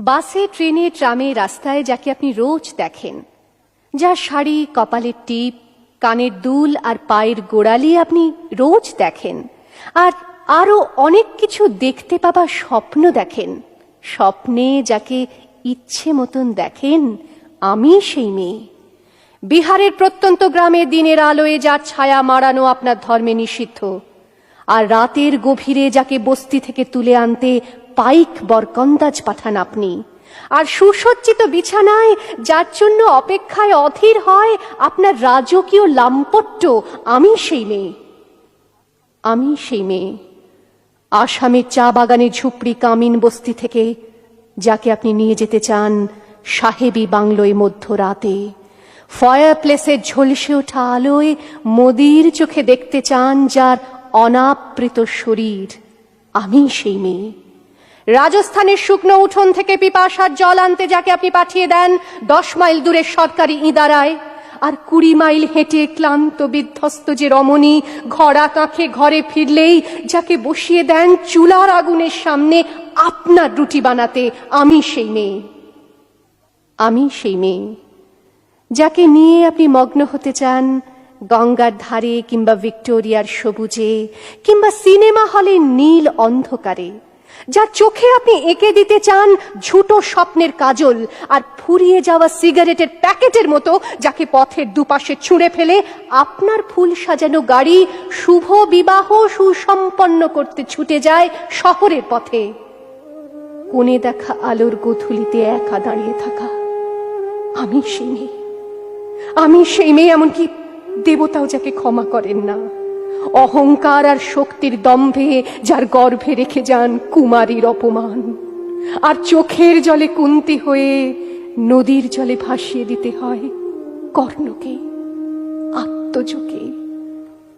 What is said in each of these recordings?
বাসে, ট্রেনে, ট্রামে, রাস্তায় যাকে আপনি রোজ দেখেন, যার শাড়ি, কপালের টিপ, কানের দুল আর পায়ের গোড়ালি আপনি রোজ দেখেন, আর আরো অনেক কিছু দেখতে পাবার স্বপ্ন দেখেন, স্বপ্নে যাকে ইচ্ছে মতন দেখেন, আমি সেই মেয়ে। বিহারের প্রত্যন্ত গ্রামে দিনের আলোয় যার ছায়া মাড়ানো আপনার ধর্মে নিষিদ্ধ, আর রাতের গভীরে যাকে বস্তি থেকে তুলে আনতে পাইক বরকন্দাজ পাঠান আপনি, আর সুসজ্জিত বিছানায় যার জন্য অপেক্ষায় অধীর হয় আপনার রাজকীয় লাম্পট্য, আমি সেই মেয়ে। আমি সেই মেয়ে। আসামের চা বাগানে ঝুপড়ি কামিন বস্তি থেকে যাকে আপনি নিয়ে যেতে চান সাহেবী বাংলোয় মধ্যরাতে, ফায়ার প্লেসের ঝলসে ওঠা আলোয় মোদির চোখে দেখতে চান যার অনাবৃত শরীর, আমি সেই মেয়ে। রাজস্থানের শুকনো উঠোন থেকে পিপাসার জল আনতে যাকে আপনি পাঠিয়ে দেন 10 মাইল দূরের সরকারি ইদারায়, আর 20 মাইল হেঁটে ক্লান্ত বিধ্বস্ত যে রমণী ঘরা কাঁখে ঘরে ফিরলেই যাকে বসিয়ে দেন চুলার আগুনের সামনে আপনার রুটি বানাতে, আমি সেই মেয়ে। আমি সেই মেয়ে যাকে নিয়ে আপনি মগ্ন হতে চান গঙ্গার ধারে, কিংবা ভিক্টোরিয়ার সবুজে, কিংবা সিনেমা হলের নীল অন্ধকারে, যার চোখে আপনি এঁকে দিতে চান ঝুটো স্বপ্নের কাজল, আর ফুরিয়ে যাওয়া সিগারেটের প্যাকেটের মতো যাকে পথের দুপাশে ছুঁড়ে ফেলে আপনার ফুল সাজানো গাড়ি শুভ বিবাহ সুসম্পন্ন করতে ছুটে যায় শহরের পথে। কোণে দেখা আলোর গোধূলিতে একা দাঁড়িয়ে থাকা, আমি সেই মেয়ে। আমি সেই মেয়ে, এমনকি দেবতাও যাকে ক্ষমা করেন না, অহংকার আর শক্তির দম্ভে যার গর্ভে রেখে যান কুমারীর অপমান, আর চোখের জলে কুন্তি হয়ে নদীর জলে ভাসিয়ে দিতে হয় কর্ণকে, আত্মজকে।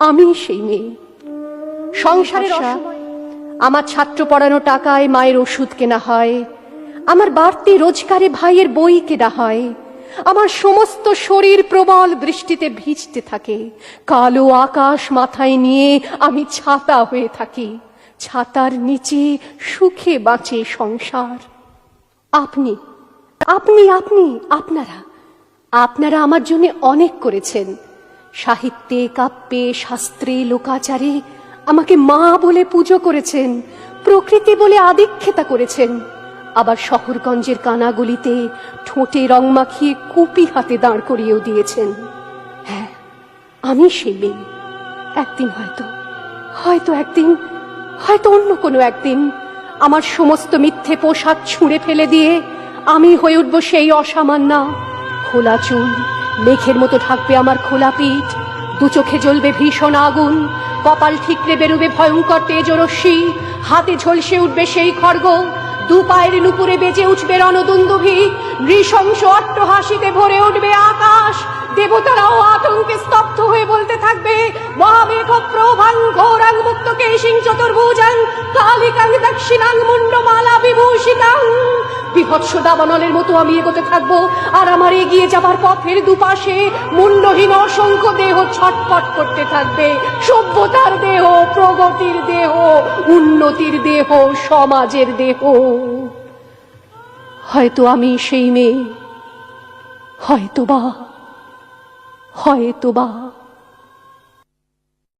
আমি সেই মেয়ে। সংসারের অসময়ে আমার ছাত্র পড়ানো টাকায় মায়ের ওষুধ কেনা হয়, আমার বাড়তি রোজগারে ভাইয়ের বই কেনা হয়, আমার সমস্ত শরীর প্রবল বৃষ্টিতে ভিজতে থাকে, কালো আকাশ মাথায় নিয়ে আমি ছাতা হয়ে থাকি, ছাতার নিচে সুখে বাঁচে সংসার। আপনি আপনি আপনি আপনারা আপনারা আমার জন্য অনেক করেছেন। সাহিত্যে, কাব্যে, শাস্ত্রে, লোকাচারে আমাকে মা বলে পুজো করেছেন, প্রকৃতি বলে আদিক্ষেতা করেছেন, আবার শহরগঞ্জের কানাগলিতে ঠোঁটে রং মাখিয়ে কুপি হাতে দাঁড় করিয়েও দিয়েছেন। হ্যাঁ, আমি সেই মেয়ে। একদিন হয়তো অন্য কোনো একদিন আমার সমস্ত মিথ্যে পোশাক ছুঁড়ে ফেলে দিয়ে আমি হয়ে উঠব সেই অসামান্যা। খোলা চুল মেঘের মতো ঢাকবে আমার খোলা পিঠ, দু চোখে জ্বলবে ভীষণ আগুন, কপাল ঠিকরে বেরোবে ভয়ঙ্কর তেজরশ্মি, হাতে ঝলসে উঠবে সেই খড়গ, দু পায়ের নুপুরে বেজে উঠবে রণদুন্দুভি, নৃশংস অট্টহাসিতে ভরে উঠবে আকাশ। দেবতারাও আতঙ্কে স্তব্ধ হয়ে বলতে থাকবে, মহামেঘ প্রভাং ঘোরাং মুক্ত কেশিং চতুর্ভুজাং কালিকাং দক্ষিণাং মুন্ডমালা বিভূষিতাং। বিভৎস দাবানলের মতো আমি এগোতে থাকবো, আর আমার এগিয়ে যাবার পথের দুপাশে মুন্ডহীন অসংখ্য দেহ ছটফট করতে থাকবে। সভ্যতার দেহ, প্রগতির দেহ, উন্নতির দেহ, সমাজের দেহ। হয়তো আমি সেই মেয়ে, হয়তোবা।